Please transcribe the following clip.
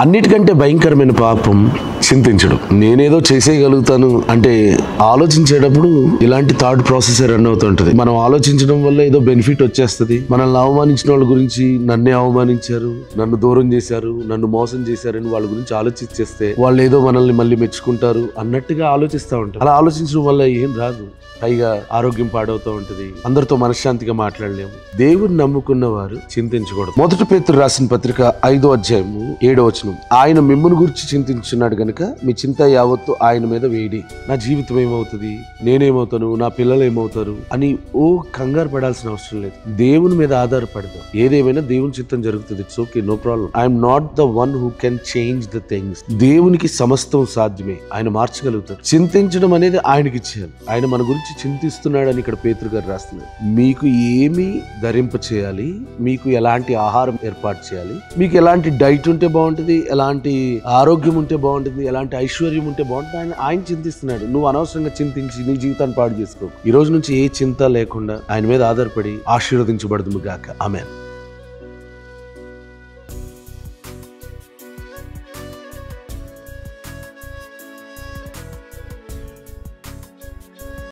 అన్నిటికంటే భయంకరమైన పాపం చింతించడం. నేనేదో చేసేయగలుగుతాను అంటే ఆలోచించేటప్పుడు ఇలాంటి థాట్ ప్రాసెస్ రన్ అవుతుంటది. మనం ఆలోచించడం వల్ల ఏదో బెనిఫిట్ వచ్చేస్తుంది. మనల్ని అవమానించిన వాళ్ళ గురించి, నన్నే అవమానించారు, నన్ను దూరం చేశారు, నన్ను మోసం చేశారని వాళ్ళ గురించి ఆలోచించేస్తే వాళ్ళు ఏదో మనల్ని మళ్ళీ మెచ్చుకుంటారు అన్నట్టుగా ఆలోచిస్తూ ఉంటారు. అలా ఆలోచించడం వల్ల ఏం రాదు. పైగా ఆరోగ్యం పాడవుతూ ఉంటది. అందరితో మనశ్శాంతిగా మాట్లాడలేము. దేవుని నమ్ముకున్న వారు చింతించకూడదు. మొదటి పేతురు రాసిన పత్రిక 5వ అధ్యాయము 7వ వచనం, ఆయన మిమ్మును గురించి చింతించున్నాడు గనుక మీ చింత యావత్తు ఆయన మీద వేయడి. నా జీవితం ఏమవుతుంది, నేనేమవుతాను, నా పిల్లలు ఏమవుతారు అని కంగారు పడాల్సిన అవసరం లేదు. దేవుని మీద ఆధారపడదాం. ఏదేమైనా దేవుని చిత్తం జరుగుతుంది. It's okay, no problem. I'm not the one who can change the things. దేవునికి సమస్తం సాధ్యమే. ఆయన మార్చగలుగుతాడు. చింతించడం అనేది ఆయనకి ఇచ్చేయాలి. ఆయన మన గురించి చింతిస్తున్నాడని ఇక్కడ పేతురు గారు రాస్తున్నారు. మీకు ఏమి ధరింప చేయాలి, మీకు ఎలాంటి ఆహారం ఏర్పాటు చేయాలి, మీకు ఎలాంటి డైట్ ఉంటే బాగుంటుంది, ఎలాంటి ఆరోగ్యం ఉంటే బాగుంటుంది, ఎలాంటి ఐశ్వర్యం ఉంటే బాగుంటుంది ఆయన చింతిస్తున్నాడు. నువ్వు అనవసరంగా చింతించి నీ జీవితాన్ని పాడు చేసుకో. ఈ రోజు నుంచి ఏ చింత లేకుండా ఆయన మీద ఆధారపడి ఆశీర్వదించబడదుము గాక. ఆమేన్.